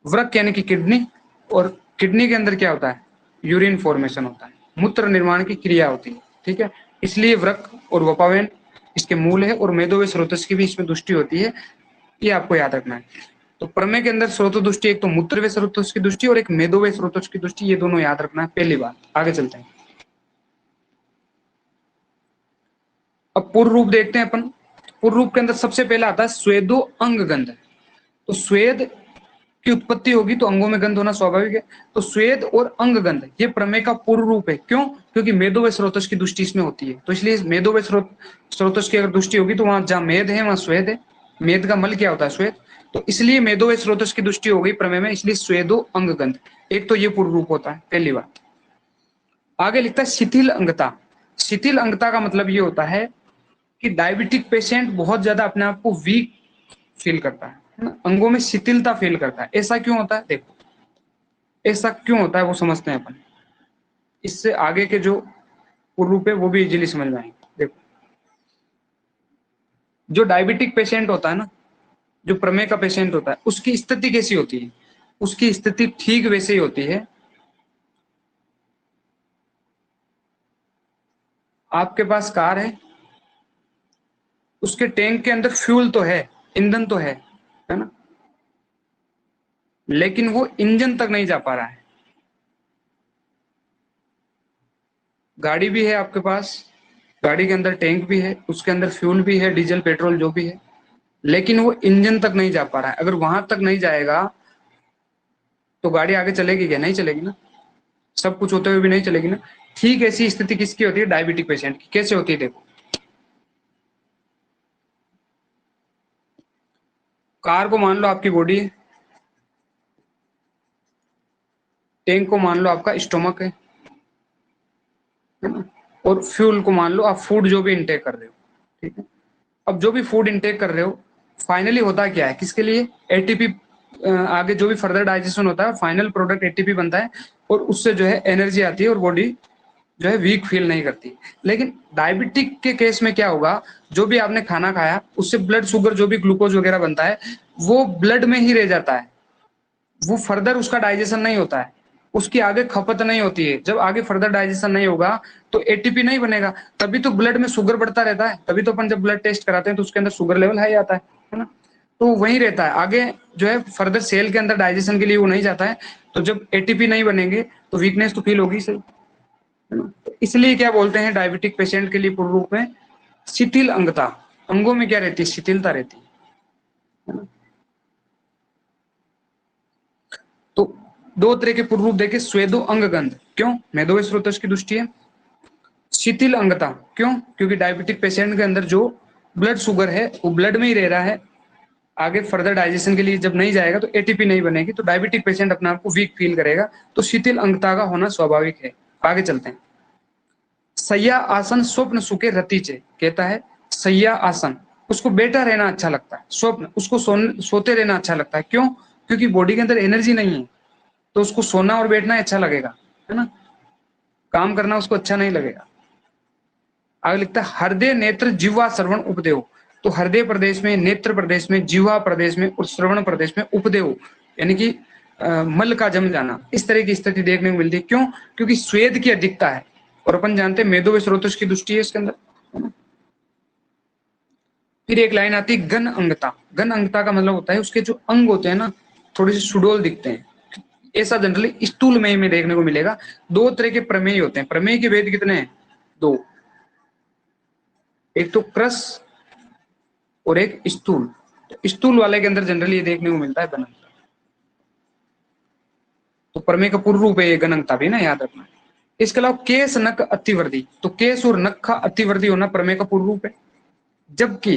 वृक्क यानी कि किडनी, और किडनी के अंदर क्या होता है, यूरिन फॉर्मेशन होता है, मूत्र निर्माण की क्रिया होती है। ठीक है, इसलिए वृक्क और वपावहन इसके मूल है, और मेदोव्यय स्रोतस की भी इसमें दृष्टि होती है, ये आपको याद रखना है। तो प्रमेय के अंदर स्रोत दृष्टि, एक तो मूत्रव्य स्रोत की दृष्टि और एक मेदोव्य स्रोत की दृष्टि, ये दोनों याद रखना है पहली बात। आगे चलते हैं। अब पूर्व रूप देखते हैं अपन। पूर्व रूप के अंदर सबसे पहला आता है स्वेदो अंग गंध। तो स्वेद की उत्पत्ति होगी तो अंगों में गंध होना स्वाभाविक है। तो स्वेद और अंग गंध ये प्रमेय का पूर्व रूप है। क्यों? क्योंकि मेदो व स्रोतस की दृष्टि इसमें होती है। तो इसलिए मेदो व स्रोतस की अगर दृष्टि होगी तो वहां जहां मेद है वहां स्वेद है। मेद का मल क्या होता है? स्वेद। तो इसलिए मेदो व स्रोतस की दृष्टि हो गई प्रमेय में, इसलिए स्वेदो अंग गंध। एक तो ये पूर्व रूप होता है, पहली बात। आगे लिखता है शिथिल अंगता। शिथिल अंगता का मतलब ये होता है कि डायबिटिक पेशेंट बहुत ज्यादा अपने आप को वीक फील करता है ना, अंगों में शिथिलता फील करता है। ऐसा क्यों होता है? देखो, ऐसा क्यों होता है वो समझते हैं अपन। इससे आगे के जो पूर्व रूप है वो भी इजीली समझ में आएंगे। देखो, जो डायबिटिक पेशेंट होता है ना, जो प्रमेय का पेशेंट होता है, उसकी स्थिति कैसी होती है? उसकी स्थिति ठीक वैसे ही होती है। आपके पास कार है, उसके टैंक के अंदर फ्यूल तो है, ईंधन तो है ना, लेकिन वो इंजन तक नहीं जा पा रहा है। गाड़ी भी है आपके पास, गाड़ी के अंदर टैंक भी है, उसके अंदर फ्यूल भी है, डीजल पेट्रोल जो भी है, लेकिन वो इंजन तक नहीं जा पा रहा है। अगर वहां तक नहीं जाएगा तो गाड़ी आगे चलेगी क्या? नहीं चलेगी ना। सब कुछ होते हुए भी नहीं चलेगी ना। ठीक ऐसी स्थिति किसकी होती है? डायबिटिक पेशेंट की। कैसे होती है? देखो, कार को मान लो आपकी बॉडी है, टैंक को मान लो आपका स्टोमक है ना, और फ्यूल को मान लो आप फूड जो भी इंटेक कर रहे हो। ठीक है, अब जो भी फूड इंटेक कर रहे हो, फाइनली होता क्या है? किसके लिए? एटीपी। आगे जो भी फर्दर डाइजेशन होता है, फाइनल प्रोडक्ट एटीपी बनता है और उससे जो है एनर्जी आती है और बॉडी जो है वीक फील नहीं करती। लेकिन डायबिटिक के केस में क्या होगा? जो भी आपने खाना खाया उससे ब्लड शुगर जो भी ग्लूकोज वगैरह बनता है वो ब्लड में ही रह जाता है, वो फर्दर उसका डाइजेशन नहीं होता है, उसकी आगे खपत नहीं होती है। जब आगे फर्दर डाइजेशन नहीं होगा तो एटीपी नहीं बनेगा, तभी तो ब्लड में शुगर बढ़ता रहता है। तभी तो अपन जब ब्लड टेस्ट कराते हैं तो उसके अंदर शुगर लेवल हाई आता है ना। तो वही रहता है, आगे जो है फर्दर सेल के अंदर डाइजेशन के लिए वो नहीं जाता है। तो जब एटीपी नहीं बनेंगे तो वीकनेस तो फील होगी सही, है ना। तो इसलिए क्या बोलते हैं डायबिटिक पेशेंट के लिए पूर्ण रूप में शिथिल अंगता। अंगों में क्या रहती है? शिथिलता रहती है ना। तो दो तरह के पूर्व रूप देखे, स्वेदो अंग गंध। क्यों? मेदो स्रोतस की दृष्टि है। शिथिल अंगता क्यों? क्योंकि डायबिटिक पेशेंट के अंदर जो ब्लड शुगर है वो ब्लड में ही रह रहा है, आगे फर्दर डाइजेशन के लिए जब नहीं जाएगा तो एटीपी नहीं बनेगी, तो डायबिटिक पेशेंट अपने आप को वीक फील करेगा। तो शिथिल अंगता का होना स्वाभाविक है। आगे चलते हैं। सैया आसन स्वप्न सुखे रतीचे। कहता है सैया आसन, उसको बैठा रहना अच्छा लगता है। स्वप्न, उसको सोते रहना अच्छा लगता है। क्यों? क्योंकि बॉडी के अंदर एनर्जी नहीं है, तो उसको सोना और बैठना अच्छा लगेगा, है ना। काम करना उसको अच्छा नहीं लगेगा। आगे लिखता है हृदय नेत्र जिह्वा श्रवण उपदेव। तो हृदय प्रदेश में, नेत्र प्रदेश में, जिह्वा प्रदेश में और श्रवण प्रदेश में उपदेव यानी कि मल का जम जाना, इस तरह की स्थिति देखने को मिलती है। क्यों? क्योंकि स्वेद की अधिकता है और अपन जानते हैं मेदो व स्रोतस की दृष्टि है इसके अंदर, है ना। फिर एक लाइन आती है घन अंगता। घन अंगता का मतलब होता है उसके जो अंग होते हैं ना थोड़े से सुडोल दिखते हैं। ऐसा जनरली स्थूलमय में देखने को मिलेगा। दो तरह के प्रमेय होते हैं। प्रमेय के भेद कितने हैं? दो, एक तो क्रस और एक स्थूल। तो स्थूल वाले के अंदर जनरली ये देखने को मिलता है घनंगता। तो प्रमेय का पूर्व रूप है ये घनंगता भी ना, याद रखना। इसके अलावा केस नख अतिवर्धी। तो केस और नख का अतिवर्धी होना प्रमेय का पूर्व रूप है। जबकि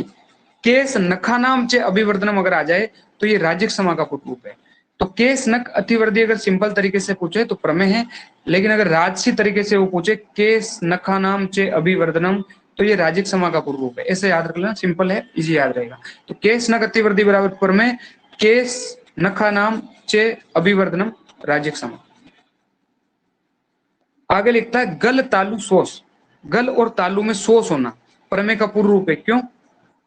केस नखानाम चे अभिवर्धनम अगर आ जाए तो ये राजिक समा का पूर्व रूप है। तो केस नख अतिवर्धी अगर सिंपल तरीके से पूछे तो प्रमेय है, लेकिन अगर राजसी तरीके से वो पूछे केस नखानाम चे अभिवर्धनम तो ये राजिक समा का पूर्व रूप है। ऐसे याद रख लेना, सिंपल है, इजी याद रहेगा। तो केस नख अतिवर्धी बराबर प्रमेय, केस नखानाम चे अभिवर्धनम राजिक समा। आगे लिखता है गल तालु शोष। गल और तालु में शोष होना प्रमेय का पूर्व रूप है। क्यों?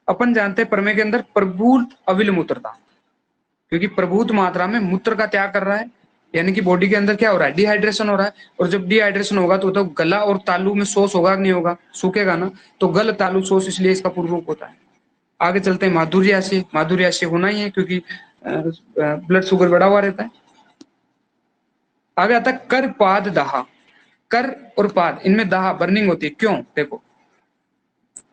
अपन जानते हैं प्रमेय के अंदर प्रभूत अविल मूत्रता, क्योंकि प्रभूत मात्रा में मूत्र का त्याग कर रहा है, यानी कि बॉडी के अंदर क्या हो रहा है? डिहाइड्रेशन हो रहा है। और जब डिहाइड्रेशन होगा तो गला और तालु में शोष होगा नहीं होगा? सूखेगा ना। तो गल तालु शोष, इसलिए इसका पूर्व रूप होता है। आगे चलते हैं माधुर्याशी। माधुर्याशी होना ही है क्योंकि ब्लड शुगर बढ़ा हुआ रहता है। आगे आता है कर पाद दाह। कर और पाद इनमें दाह बर्निंग होती है, क्यों? देखो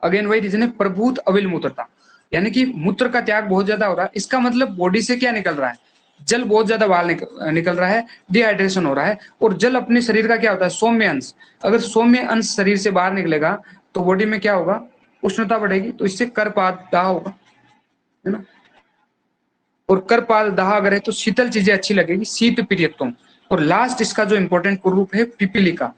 अगेन वही रीजन है, प्रभूत अविल मूत्रता, यानी कि मूत्र का त्याग बहुत ज्यादा हो रहा है। इसका मतलब बॉडी से क्या निकल रहा है? जल बहुत ज्यादा बाहर निकल रहा है, डिहाइड्रेशन हो रहा है। और जल अपने शरीर का क्या होता है? सौम्य अंश। अगर सौम्य अंश शरीर से बाहर निकलेगा तो बॉडी में क्या होगा? उष्णता बढ़ेगी, तो इससे करपात दाह होगा, है ना। और करपात दाह अगर है तो शीतल चीजें अच्छी लगेगी, शीत प्रियत्वम। और लास्ट इसका जो इंपॉर्टेंट पूर्व रूप है पिपीलिका,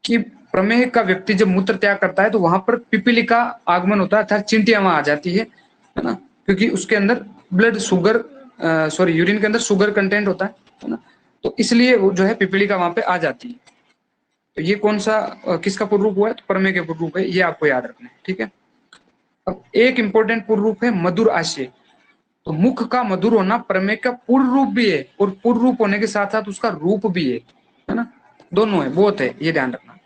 कि प्रमेह का व्यक्ति जब मूत्र त्याग करता है तो वहां पर पिपीलिका आगमन होता है, अर्थात चिंटियां वहां आ जाती है ना, क्योंकि उसके अंदर ब्लड शुगर सॉरी यूरिन के अंदर शुगर कंटेंट होता है ना, तो इसलिए वो जो है पिपीलिका वहां पे आ जाती है। तो ये कौन सा किसका पूर्व रूप हुआ है? तो प्रमेय के पूर्व रूप है, ये आपको याद रखना है, ठीक है। अब एक इंपॉर्टेंट पूर्व रूप है मधुर आशय। तो मुख का मधुर होना प्रमेय का पूर्व रूप भी है, और पूर्व रूप होने के साथ साथ उसका रूप भी है ना, दोनों है, बोथ है, ये ध्यान रखना।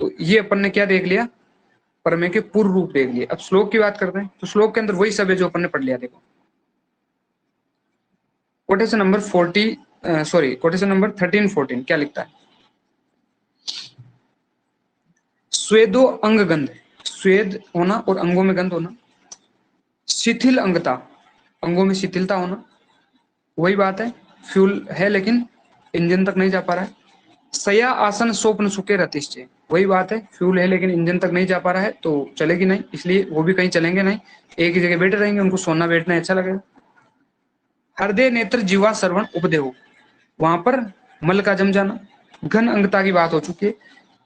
तो ये अपन ने क्या देख लिया? प्रमेय के पूर्व रूप देख लिए। अब श्लोक की बात करते हैं, तो श्लोक के अंदर वही सब है जो अपन ने पढ़ लिया। देखो कोटेशन नंबर 13-14 क्या लिखता है? स्वेदो अंग गंध, स्वेद होना और अंगों में गंध होना। शिथिल अंगता, अंगों में शिथिलता होना, वही बात है, फ्यूल है लेकिन इंजन तक नहीं जा पा रहा है। सया आसन स्वप्न सुखे रतिश्चय, वही बात है, फ्यूल है लेकिन इंजन तक नहीं जा पा रहा है, तो चलेगी नहीं, इसलिए वो भी कहीं चलेंगे नहीं, एक ही जगह बैठे रहेंगे, उनको सोना बैठना अच्छा लगेगा। हृदय नेत्र जीवा श्रवण उपदेव, वहां पर मल का जम जाना। घन अंगता की बात हो चुकी है।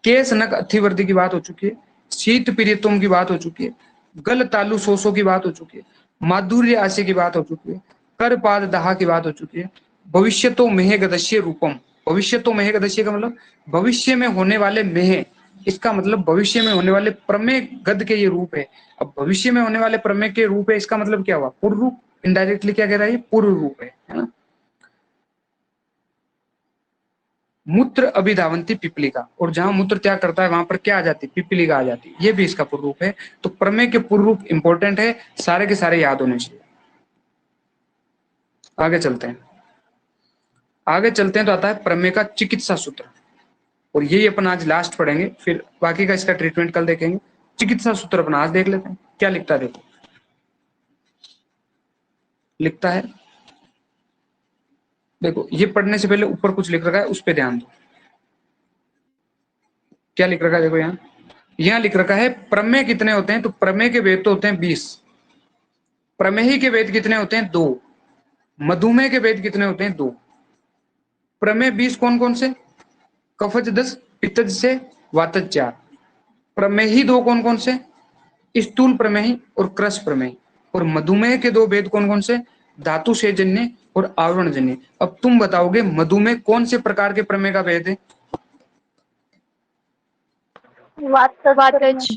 केस नक अथिवर्दी की बात हो चुकी है। शीत प्रियतम की बात हो चुकी है। गल तालु सोसो की बात हो चुकी है। माधुर्य आशय की बात हो चुकी है। कर पाद दाह की बात हो चुकी है। भविष्य तो मेह गदस्य रूपम, भविष्य तो मेह गदस्य का मतलब भविष्य में होने वाले मेह, इसका मतलब भविष्य में होने वाले प्रमेय गद के ये रूप है। अब भविष्य में होने वाले प्रमेय के रूप है, इसका मतलब क्या हुआ? पूर्व रूप। इनडायरेक्टली क्या कह रहा है? पूर्व रूप है ना। मूत्र अभिधावंती पिपलिका, और जहां मूत्र त्याग करता है वहां पर क्या आ जाती है? पिपलिका आ जाती है, ये भी इसका पूर्व रूप है। तो प्रमेय के पूर्व रूप इंपॉर्टेंट है, सारे के सारे याद होने चाहिए। आगे चलते हैं, आगे चलते हैं तो आता है प्रमेय का चिकित्सा सूत्र, और यही अपन आज लास्ट पढ़ेंगे, फिर बाकी का इसका ट्रीटमेंट कल देखेंगे। चिकित्सा सूत्र अपन आज देख लेते हैं, क्या लिखता है देखो। लिखता है, देखो ये पढ़ने से पहले ऊपर कुछ लिख रखा है, उस पर ध्यान दो। क्या लिख रखा है देखो, यहाँ लिख रखा है प्रमेय कितने होते हैं? तो प्रमेय के वेद तो होते हैं 20। प्रमेही के वेद कितने होते हैं? 2। मधुमेह के वेद कितने होते हैं? 2। प्रमेय 20 कौन कौन से? कफज 10, पित्तज से, वातज 4। प्रमेही 2 कौन कौन से? स्थूल प्रमेही और क्रस प्रमेही। और मधुमेह के 2 वेद कौन कौन से? धातु से जन्य और आवरण जन्य। अब तुम बताओगे मधुमेह कौन से प्रकार के प्रमेय का वेद है? वातज।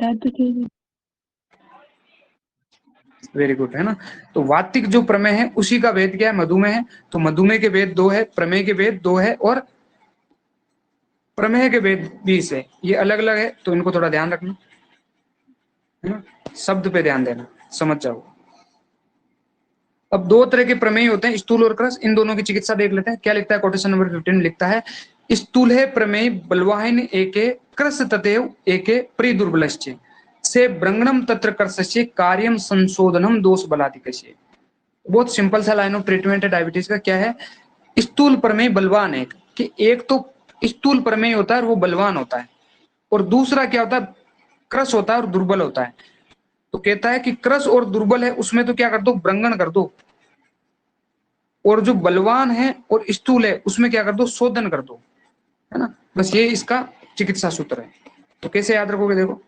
वेरी गुड, है ना। तो वातिक जो प्रमेय है उसी का वेद क्या है? मधुमेह है। तो मधुमेह के वेद 2 है, प्रमेय के वेद 2 है, और प्रमेय के वेद 20 है। ये अलग अलग है, तो इनको थोड़ा ध्यान रखना, है ना, शब्द पे ध्यान देना, समझ जाओ। अब 2 तरह के प्रमेय होते हैं, स्थूल और क्रस, इन दोनों की चिकित्सा देख लेते हैं। क्या लिखता है? कोटेशन नंबर 15 लिखता है, स्थूल है प्रमेय बलवाहिन एके क्रस ततेव एके परिदुर्बलश्च से ब्रंगणम तत्र कर्षस्य कार्यम संशोधनम दोष बलाधिकस्य। बहुत सिंपल सा लाइन ऑफ ट्रीटमेंट है डायबिटीज का। क्या है? स्थूल प्रमेय बलवान है, कि एक तो स्थूल प्रमेय होता है और वो बलवान होता है, और दूसरा क्या होता है? क्रस होता है और दुर्बल होता है। तो कहता है कि क्रस और दुर्बल है उसमें तो क्या कर दो? ब्रंगण कर दो। और जो बलवान है और स्थूल है उसमें क्या कर दो? शोधन कर दो, है ना। बस ये इसका चिकित्सा सूत्र है। तो कैसे याद रखोगे? देखो,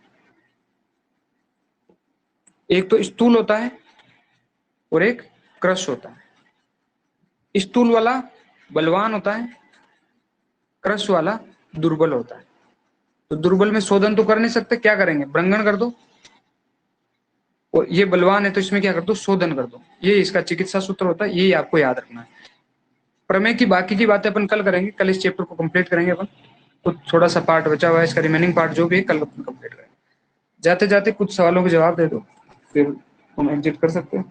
एक तो स्थूल होता है और एक क्रश होता है। स्थूल वाला बलवान होता है, क्रश वाला दुर्बल होता है। तो दुर्बल में शोधन तो कर नहीं सकते, क्या करेंगे? ब्रंगण कर दो। और ये बलवान है तो इसमें क्या कर दो? शोधन कर दो। ये इसका चिकित्सा सूत्र होता है, यही आपको याद रखना है। प्रमेय की बाकी की बातें अपन कल करेंगे, कल इस चैप्टर को कंप्लीट करेंगे अपन। तो थोड़ा सा पार्ट बचा हुआ है, इसका रिमेनिंग पार्ट जो भी है कल अपन कंप्लीट करेंगे। जाते जाते कुछ सवालों के जवाब दे दो, फिर हम एग्जिट कर सकते हैं।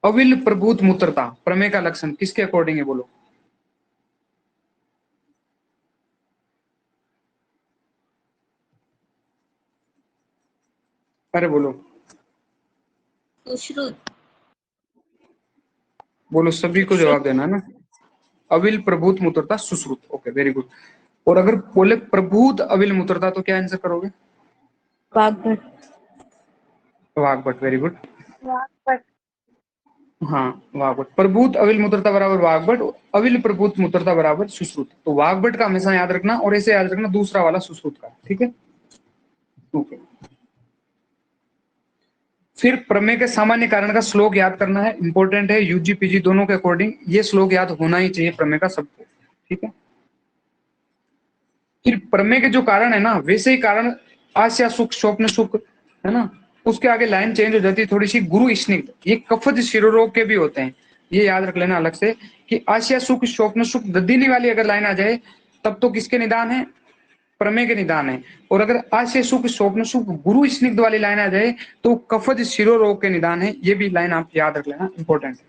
अविल प्रभूत मूत्रता प्रमेय का लक्षण किसके अकॉर्डिंग है, बोलो। अरे बोलो सुश्रुत। बोलो, सभी को जवाब देना है ना। अविल प्रभूत मूत्रता सुश्रुत, ओके वेरी गुड। और अगर बोले प्रभूत अविल मूत्रता तो क्या आंसर करोगे। वाग्भट। Vagbhata, very good. वाग्भट। हाँ वाग्भट, प्रभूत अविल मूत्रता बराबर वाग्भट, अविल प्रभूत मूत्रता बराबर सुश्रुत। तो वाग्भट का हमेशा याद रखना, और ऐसे याद रखना दूसरा वाला सुश्रुत का, ठीक है। ओके, फिर प्रमेय के सामान्य कारण का श्लोक याद करना है, इंपॉर्टेंट है, यूजी पीजी दोनों के अकॉर्डिंग ये श्लोक याद होना ही चाहिए प्रमेय का सबको, ठीक है। फिर प्रमेय के जो कारण है ना, वैसे ही कारण आस्या सुख स्वप्न सुख है ना, उसके आगे लाइन चेंज हो जाती है थोड़ी सी, गुरु स्निग्ध, ये कफज शिरोरोग के भी होते हैं, ये याद रख लेना अलग से कि आस्या सुख स्वप्न सुख दद्दिनी वाली अगर लाइन आ जाए तब तो किसके निदान है, प्रमेय के निदान है। और अगर आस्य सुख स्वप्न सुख गुरु स्निग्ध वाली लाइन आ जाए तो कफज शिरोरोग के निदान है, ये भी लाइन आप याद रख लेना, इंपॉर्टेंट है।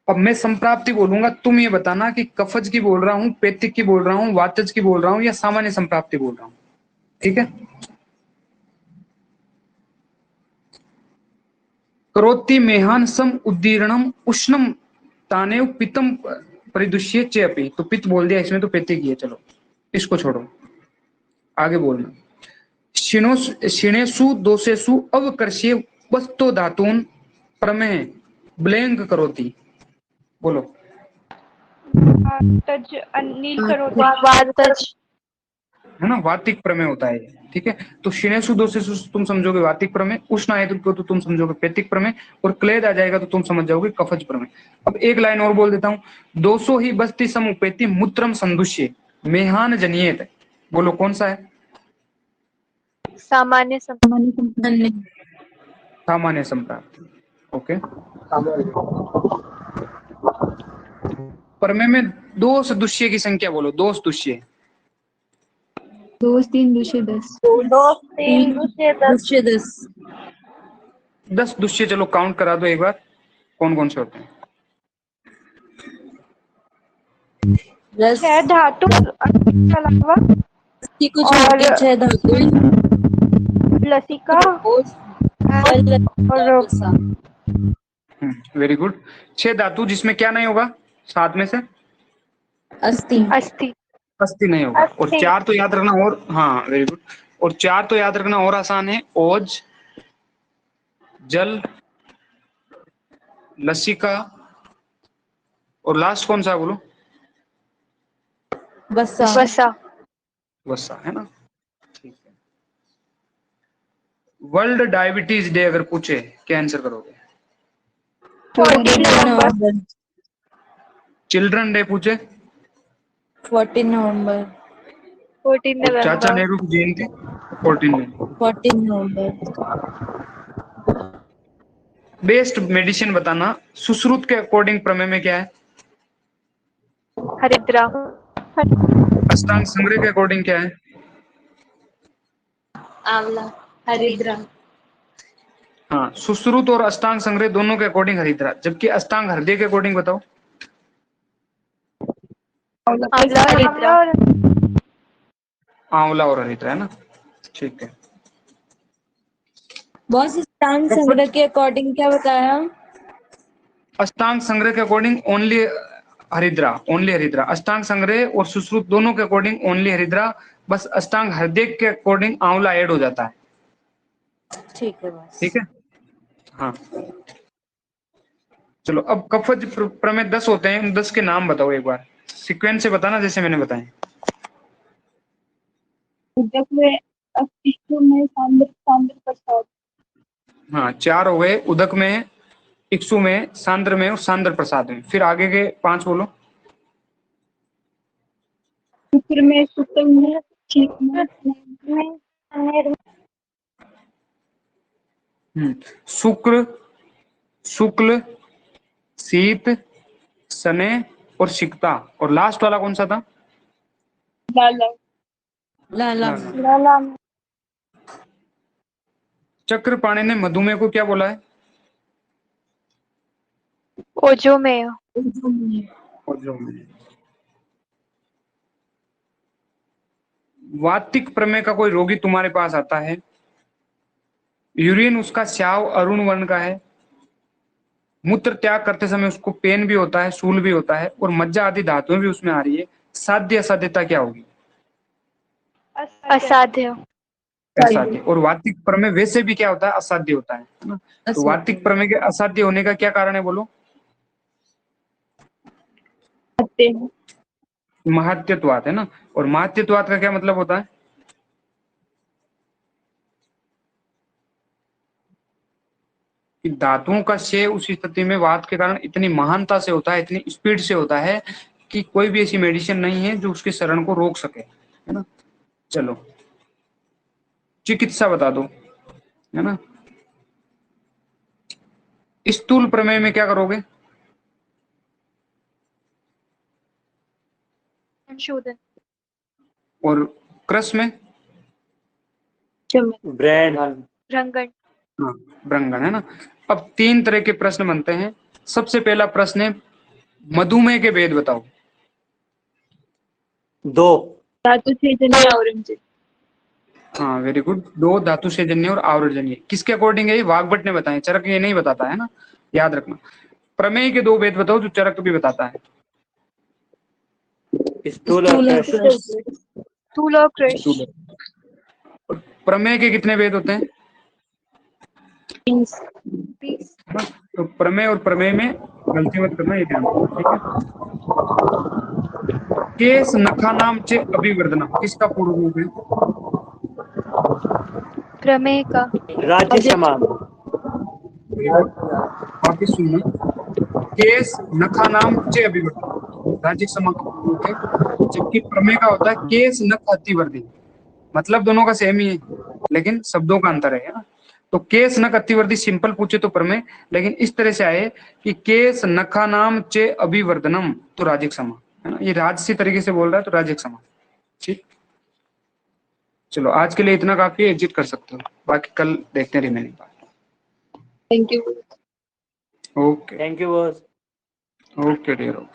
अब मैं संप्राप्ति बोलूंगा, तुम ये बताना कि कफज की बोल रहा हूं, पेतिक की बोल रहा हूं, वातज की बोल रहा हूं, या सामान्य संप्राप्ति बोल रहा हूं, ठीक है। करोति मेहान सम उद्दीर्णम उष्णम तानेव पितम परिदुष्य चेपी, तो पित्त बोल दिया इसमें, तो पेतिक ही है, चलो इसको छोड़ो, आगे बोलना। शिणेषु दोषेषु अवकर्ष्य वस्तो धातून प्रमेय ब्लेंग करोति, बोलो। वातज अनिल करोति। वातज है ना, वातिक प्रमेय होता है ये, ठीक है। तो शिणेषु दोषेषु तुम समझोगे वातिक प्रमेय, उष्ण आए तो तुम समझोगे पेतिक प्रमेय, और क्लेद आ जाएगा तो तुम समझ जाओगे कफज प्रमेय। अब एक लाइन और बोल देता हूँ, दोषो ही बस्ती समुपेति मूत्रम संदुष्य मेहान जनियेत, बोलो कौन सा है। सामान्य सामान्य संप्राप्ति, ओके। प्रमेय में दोष दुष्य की संख्या बोलो, दोष दुष्य। 2 3 2 10 2 3 2 10 10 दुष्य, चलो काउंट करा दो एक बार, कौन कौन से होते हैं। छह धातु के अलावा कुछ और 6 धातु लसिका और वेरी गुड, 6 धातु जिसमें क्या नहीं होगा, 7 में से अस्थि अस्थि अस्थि नहीं होगा। और 4 तो याद रखना, और हाँ वेरी गुड, और 4 तो याद रखना और आसान है, ओज, जल, लसिका, और लास्ट कौन सा बोलो, वसा वसा वसा, है ना, ठीक है। वर्ल्ड डायबिटीज डे अगर पूछे क्या आंसर करोगे। 14 नवंबर चिल्ड्रन डे पूछे 14 नवंबर 14 और चाचा नवंबर नेहरू की जयंती 14 नवंबर बेस्ट मेडिसिन बताना, सुश्रुत के अकॉर्डिंग प्रमेय में क्या है, हरिद्रा अष्टांग संग्रह के अकॉर्डिंग क्या है, आंवला हरिद्रा हाँ सुश्रुत और अष्टांग संग्रह दोनों के अकॉर्डिंग हरिद्रा, जबकि अष्टांग हृदय के अकॉर्डिंग बताओ। आंवला हरिद्रा आंवला और हरिद्रा, है ना, ठीक है। बॉस अष्टांग संग्रह के अकॉर्डिंग क्या बताया। अष्टांग संग्रह के अकॉर्डिंग ओनली हरिद्रा, ओनली हरिद्रा, अष्टांग संग्रह और सुश्रुत दोनों के अकॉर्डिंग ओनली हरिद्रा, बस अष्टांग हृदय के अकॉर्डिंग आंवला ऐड हो जाता है, ठीक है बॉस। ठीक है। हाँ चलो, अब कफज प्रमेय 10 होते हैं, उन 10 के नाम बताओ एक बार, सीक्वेंस से बताना जैसे मैंने बताए। उदक में अस्तित्व में सांद्र सांद्र प्रसाद हाँ 4 हो गए, उदक में, इक्सु में, सांद्र में और सांद्र प्रसाद में। फिर आगे के 5 बोलो। शुक्र में शुक्र में ठीक में शुक्र, शुक्ल, शीत, सने और शिक्ता। और लास्ट वाला कौन सा था? लाला। लाला। लाला। चक्रपाणि ने मधुमेह को क्या बोला है? ओजोमेय। वातिक प्रमेय का कोई रोगी तुम्हारे पास आता है, यूरिन उसका स्याव अरुण वर्ण का है, मूत्र त्याग करते समय उसको पेन भी होता है, शूल भी होता है, और मज्जा आदि धातुएं भी उसमें आ रही है, साध्य असाध्यता क्या होगी? असाध्य। असाध्य। और वातिक प्रमेय वैसे भी क्या होता है? असाध्य होता है ना? तो वातिक प्रमेय के असाध्य होने का क्या कारण है बोलो? महत्यत्वात है ना। और महत्यत्वात का क्या मतलब होता है? कि धातुओं का क्षय उस स्थिति में वात के कारण इतनी महानता से होता है, इतनी स्पीड से होता है कि कोई भी ऐसी मेडिसिन नहीं है जो उसके शरण को रोक सके, है ना। चलो चिकित्सा बता दो, है ना। स्थूल प्रमेय में क्या करोगे? संशोधन। और क्रस में? ब्रेड। रंगन। हाँ, ब्रंगन, है ना। अब 3 तरह के प्रश्न बनते हैं। सबसे पहला प्रश्न है मधुमेह के भेद बताओ। 2 धातु छेदनीय आवरण। हाँ, वेरी गुड। 2 धातु सेजन्य और आवरणजन्य। किसके अकॉर्डिंग है? ये वाग्भट ने बताए, चरक ये नहीं बताता है ना, याद रखना। प्रमेय के 2 भेद बताओ जो चरक भी बताता है। स्थूल और कृष्ण। स्थूल और कृष्ण। और प्रमेय के कितने भेद होते हैं? 20। तो प्रमेय और प्रमेय में गलती मत करना, ये ध्यान रखना, ठीक है। केस नखा नाम चे अभिवर्धनम किसका पूर्व रूप है? प्रमेय का। राज्य समान। वापिस सुनना। केस नखा नाम चे अभिवर्धनम राज्य समा का पूर्व रूप है, जबकि प्रमेय का होता है केस नख अतिवर्धि। मतलब दोनों का सेम ही है, लेकिन शब्दों का अंतर है ना। तो केस नख अतिवर्धि सिंपल पूछे तो प्रमेय, लेकिन इस तरह से आए कि केस नखा नाम चे अभिवर्धनम तो राजिक समा, है ना। ये राजसी तरीके से बोल रहा है तो राजिक समा। ठीक, चलो आज के लिए इतना काफी है, एग्जिट कर सकते हो, बाकी कल देखते हैं remaining part. Thank you. Okay thank you boss. Okay dear.